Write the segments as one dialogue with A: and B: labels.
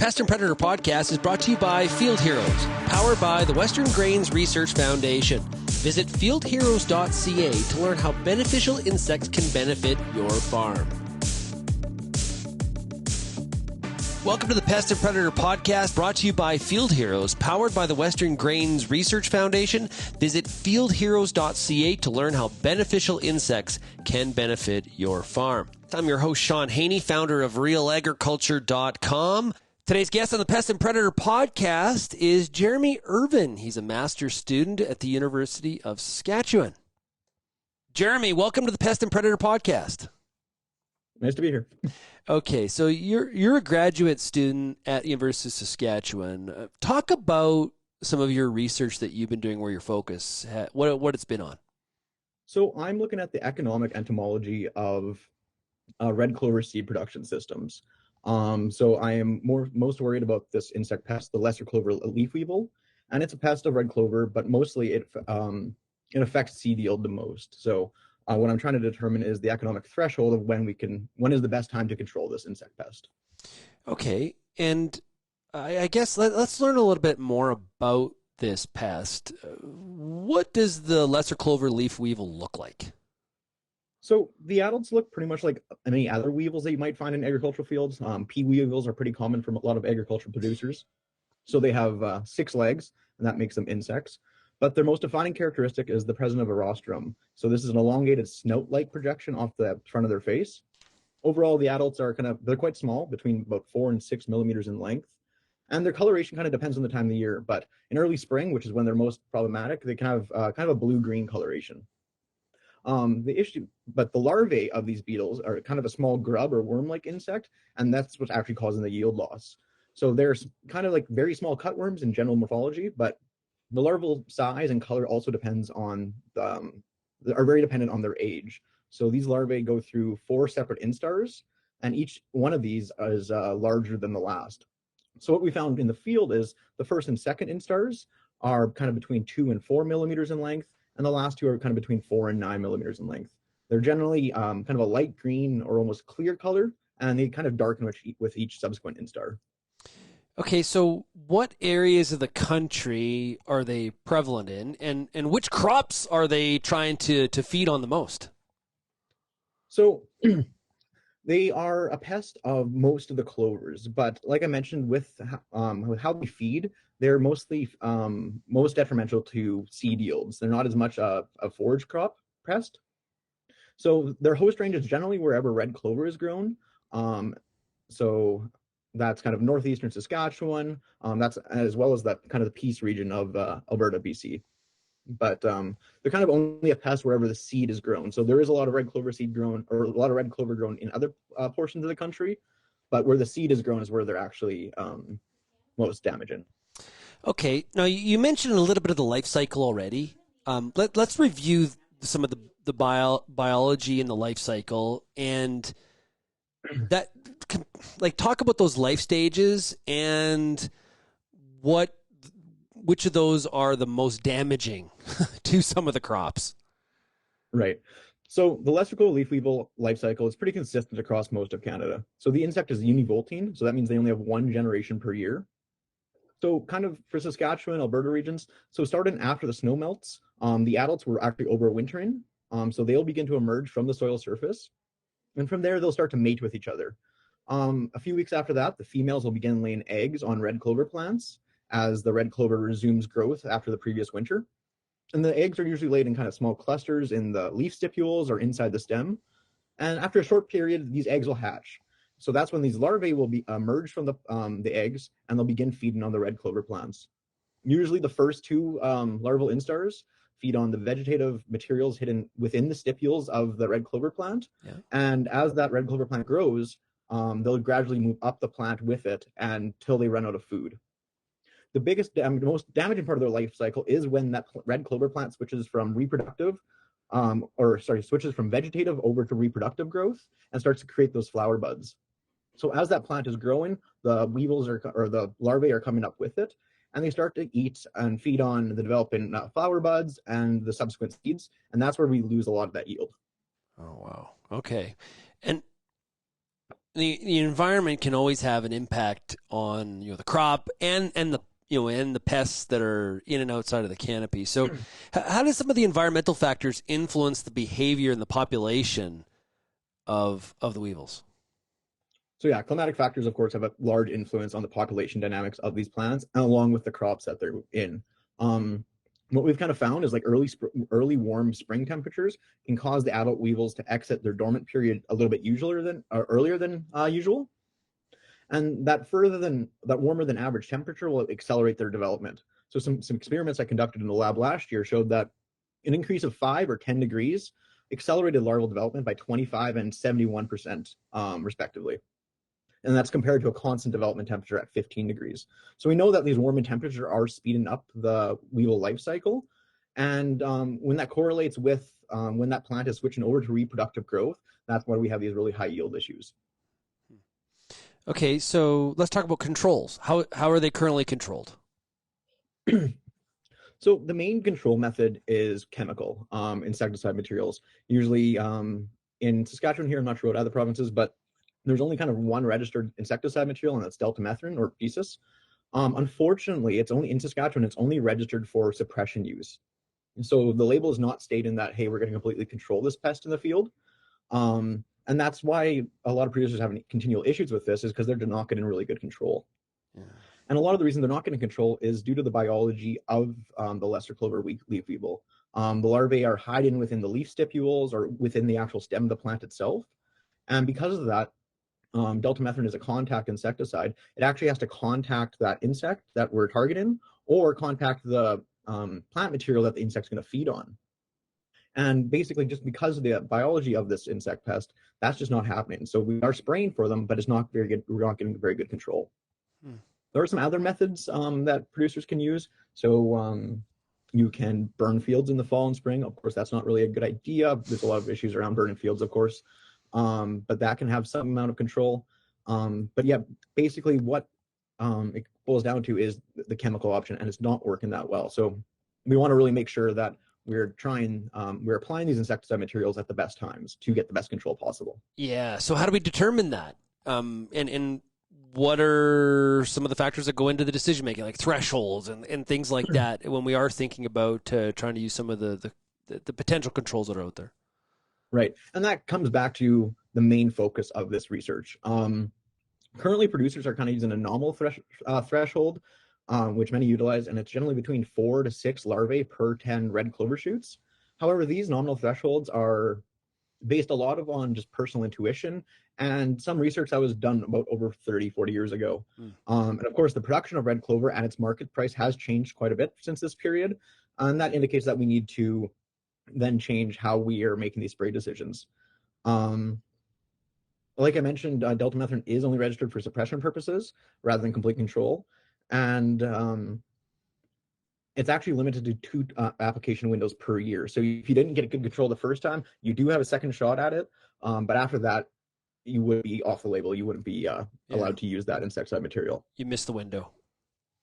A: Pests and Predator Podcast is brought to you by Field Heroes, powered by the Western Grains Research Foundation. Visit FieldHeroes.ca to learn how beneficial insects can benefit your farm. Welcome to the Pests and Predator Podcast, brought to you by Field Heroes, powered by the Western Grains Research Foundation. Visit FieldHeroes.ca to learn how beneficial insects can benefit your farm. I'm your host, Sean Haney, founder of RealAgriculture.com. Today's guest on the Pests and Predator Podcast is Jeremy Irvin. He's a master's student at the University of Saskatchewan. Jeremy, welcome to the Pests and Predator Podcast.
B: Nice to be here.
A: Okay, so you're a graduate student at the University of Saskatchewan. Talk about some of your research that you've been doing, where your focus, what it's been on.
B: So I'm looking at the economic entomology of red clover seed production systems. So I am most worried about this insect pest, the lesser clover leaf weevil, and it's a pest of red clover, but mostly it affects seed yield the most. So what I'm trying to determine is the economic threshold of when is the best time to control this insect pest.
A: Okay, and I guess let's learn a little bit more about this pest. What does the lesser clover leaf weevil look like?
B: So the adults look pretty much like any other weevils that you might find in agricultural fields. Pea weevils are pretty common from a lot of agricultural producers. So they have 6 legs, and that makes them insects. But their most defining characteristic is the presence of a rostrum. So this is an elongated snout-like projection off the front of their face. Overall, the adults are they're quite small, between about 4 and 6 millimeters in length. And their coloration kind of depends on the time of the year. But in early spring, which is when they're most problematic, they can have kind of a blue-green coloration. But the larvae of these beetles are kind of a small grub or worm-like insect, and that's what's actually causing the yield loss. So there's kind of like very small cutworms in general morphology, but the larval size and color also are very dependent on their age. So these larvae go through 4 separate instars, and each one of these is larger than the last. So what we found in the field is the first and second instars are kind of between 2 and 4 millimeters in length, and the last 2 are kind of between 4 and 9 millimeters in length. They're generally kind of a light green or almost clear color, and they kind of darken with each subsequent instar.
A: Okay, so what areas of the country are they prevalent in, and which crops are they trying to feed on the most?
B: So they are a pest of most of the clovers, but like I mentioned, with how they feed, they're mostly most detrimental to seed yields. They're not as much a forage crop pest. So their host range is generally wherever red clover is grown. So that's kind of northeastern Saskatchewan. That's as well as that kind of the Peace region of Alberta, BC. But they're kind of only a pest wherever the seed is grown. So there is a lot of red clover seed grown, or a lot of red clover grown in other portions of the country, but where the seed is grown is where they're actually most damaging.
A: Okay, now you mentioned a little bit of the life cycle already. Let's review some of the biology in the life cycle, and that talk about those life stages and which of those are the most damaging to some of the crops.
B: Right. So the lesser clover leaf weevil life cycle is pretty consistent across most of Canada. So the insect is univoltine, so that means they only have 1 generation per year. So kind of for Saskatchewan, Alberta regions, so starting after the snow melts, the adults were actually overwintering. So they'll begin to emerge from the soil surface. And from there, they'll start to mate with each other. A few weeks after that, the females will begin laying eggs on red clover plants as the red clover resumes growth after the previous winter. And the eggs are usually laid in kind of small clusters in the leaf stipules or inside the stem. And after a short period, these eggs will hatch. So that's when these larvae will be emerged from the eggs, and they'll begin feeding on the red clover plants. Usually the first 2 larval instars feed on the vegetative materials hidden within the stipules of the red clover plant. Yeah. And as that red clover plant grows, they'll gradually move up the plant with it until they run out of food. The most damaging part of their life cycle is when that red clover plant switches from switches from vegetative over to reproductive growth and starts to create those flower buds. So as that plant is growing, the weevils or the larvae are coming up with it, and they start to eat and feed on the developing flower buds and the subsequent seeds, and that's where we lose a lot of that yield.
A: Oh, wow. Okay. And the environment can always have an impact on the crop and the pests that are in and outside of the canopy. So, how does some of the environmental factors influence the behavior and the population of the weevils?
B: So yeah, climatic factors, of course, have a large influence on the population dynamics of these plants, along with the crops that they're in. What we've kind of found is like early warm spring temperatures can cause the adult weevils to exit their dormant period a little bit earlier than usual, and that warmer than average temperature will accelerate their development. So some experiments I conducted in the lab last year showed that an increase of 5 or 10 degrees accelerated larval development by 25 and 71%, respectively. And that's compared to a constant development temperature at 15 degrees. So we know that these warming temperatures are speeding up the weevil life cycle. And when that correlates with when that plant is switching over to reproductive growth, that's why we have these really high yield issues.
A: Okay, so let's talk about controls. How are they currently controlled?
B: So the main control method is chemical insecticide materials. Usually in Saskatchewan here, I'm not sure what other provinces, but there's only kind of one registered insecticide material, and that's deltamethrin or pieces. Unfortunately, it's only in Saskatchewan, it's only registered for suppression use. And so the label is not stating that, hey, we're going to completely control this pest in the field. And that's why a lot of producers have continual issues with this, is because they're not getting really good control. Yeah. And a lot of the reason they're not getting control is due to the biology of the lesser clover leaf weevil. The larvae are hiding within the leaf stipules or within the actual stem of the plant itself. And because of that, deltamethrin is a contact insecticide. It actually has to contact that insect that we're targeting or contact the plant material that the insect's going to feed on. And basically, just because of the biology of this insect pest, that's just not happening. So we are spraying for them, but it's not very good. We're not getting very good control. There are some other methods that producers can use. So you can burn fields in the fall and spring. Of course, that's not really a good idea. There's a lot of issues around burning fields, of course. But that can have some amount of control. But yeah, basically what it boils down to is the chemical option, and it's not working that well. So we want to really make sure that we're applying these insecticide materials at the best times to get the best control possible.
A: Yeah. So how do we determine that? And what are some of the factors that go into the decision making, like thresholds and things like that, when we are thinking about trying to use some of the potential controls that are out there?
B: Right. And that comes back to the main focus of this research. Currently, producers are kind of using a nominal threshold, which many utilize, and it's generally between 4 to 6 larvae per 10 red clover shoots. However, these nominal thresholds are based a lot on just personal intuition and some research that was done about over 30, 40 years ago. And of course, the production of red clover and its market price has changed quite a bit since this period. And that indicates that we need to then change how we are making these spray decisions. Like I mentioned, deltamethrin is only registered for suppression purposes rather than complete control. And it's actually limited to 2 application windows per year. So if you didn't get good control the first time, you do have a second shot at it. But after that, you would be off the label. You wouldn't be allowed to use that insecticide material.
A: You missed the window.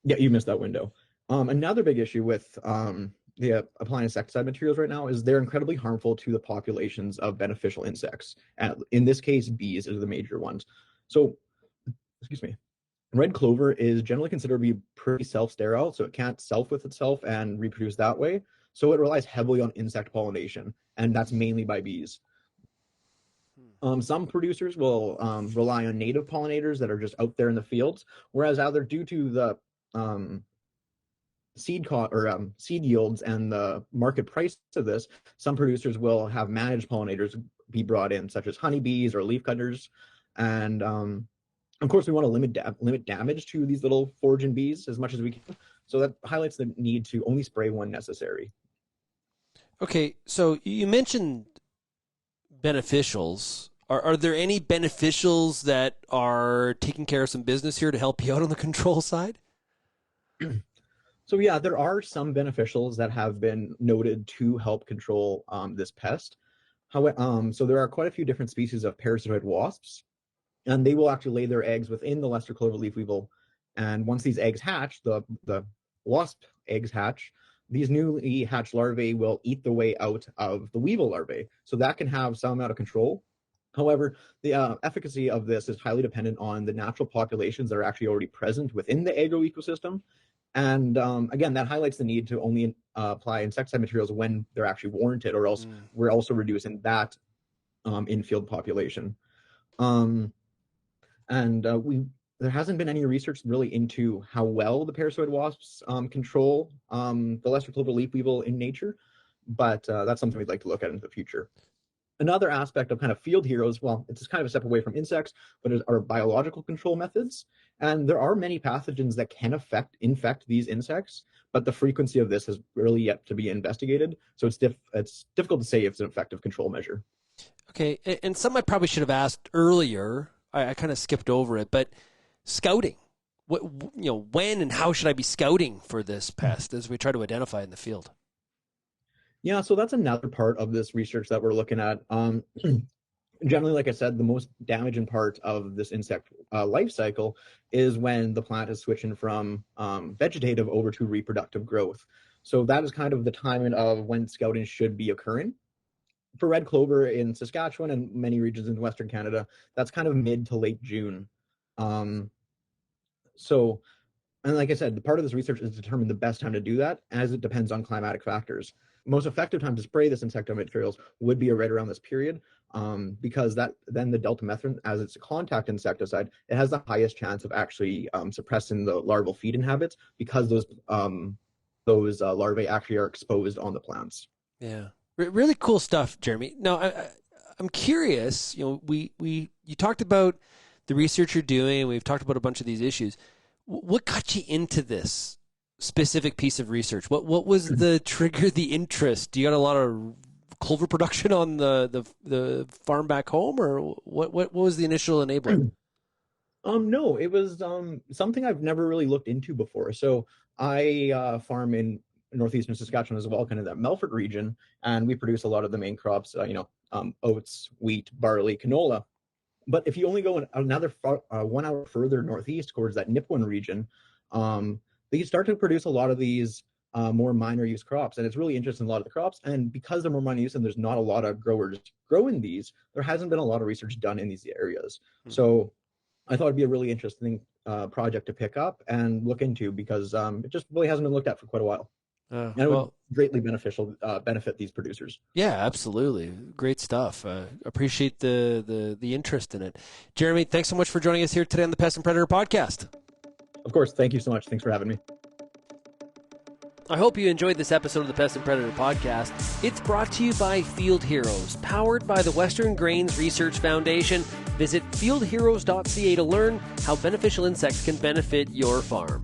B: Yeah, you missed that window. Another big issue with the applying insecticide materials right now is they're incredibly harmful to the populations of beneficial insects. And in this case, bees are the major ones. So, excuse me, red clover is generally considered to be pretty self-sterile, so it can't self with itself and reproduce that way. So it relies heavily on insect pollination, and that's mainly by bees. Some producers will rely on native pollinators that are just out there in the fields, whereas either due to the seed yields and the market price of this, some producers will have managed pollinators be brought in, such as honeybees or leafcutters. And of course, we want to limit damage to these little foraging bees as much as we can. So that highlights the need to only spray when necessary.
A: Okay, so you mentioned beneficials. Are there any beneficials that are taking care of some business here to help you out on the control side?
B: So yeah, there are some beneficials that have been noted to help control this pest. However, so there are quite a few different species of parasitoid wasps, and they will actually lay their eggs within the lesser clover leaf weevil. And once these eggs hatch, the wasp eggs hatch, these newly hatched larvae will eat the way out of the weevil larvae. So that can have some amount of control. However, the efficacy of this is highly dependent on the natural populations that are actually already present within the agroecosystem. And again, that highlights the need to only apply insecticide materials when they're actually warranted, or else we're also reducing that in-field population. There hasn't been any research really into how well the parasitoid wasps control the lesser clover leaf weevil in nature, but that's something we'd like to look at in the future. Another aspect of kind of field heroes, well, it's kind of a step away from insects, but are biological control methods. And there are many pathogens that can infect these insects, but the frequency of this has really yet to be investigated. So it's difficult to say if it's an effective control measure.
A: Okay, and some I probably should have asked earlier. I kind of skipped over it, but scouting. When and how should I be scouting for this pest as we try to identify it in the field?
B: Yeah, so that's another part of this research that we're looking at. Generally, like I said, the most damaging part of this insect life cycle is when the plant is switching from vegetative over to reproductive growth. So that is kind of the timing of when scouting should be occurring. For red clover in Saskatchewan and many regions in Western Canada, that's kind of mid to late June. And like I said, the part of this research is to determine the best time to do that, as it depends on climatic factors. Most effective time to spray this insecticide materials would be right around this period, because then the deltamethrin, as it's a contact insecticide, it has the highest chance of actually suppressing the larval feeding habits, because those larvae actually are exposed on the plants.
A: Yeah, really cool stuff, Jeremy. Now, I'm curious. You talked about the research you're doing. We've talked about a bunch of these issues. What got you into this specific piece of research? What was the trigger, the interest? Do you got a lot of clover production on the farm back home, or what was the initial enabler?
B: No, it was something I've never really looked into before. So I farm in northeastern Saskatchewan as well, kind of that Melfort region, and we produce a lot of the main crops, oats, wheat, barley, canola. But if you only go another 1 hour further northeast towards that Nipawin region, they start to produce a lot of these more minor use crops. And it's really interesting, a lot of the crops. And because they're more minor use and there's not a lot of growers growing these, there hasn't been a lot of research done in these areas. So I thought it'd be a really interesting project to pick up and look into, because it just really hasn't been looked at for quite a while. And it would greatly benefit these producers.
A: Yeah, absolutely. Great stuff. Appreciate the interest in it. Jeremy, thanks so much for joining us here today on the Pests and Predator Podcast.
B: Of course. Thank you so much. Thanks for having me.
A: I hope you enjoyed this episode of the Pests and Predator Podcast. It's brought to you by Field Heroes, powered by the Western Grains Research Foundation. Visit FieldHeroes.ca to learn how beneficial insects can benefit your farm.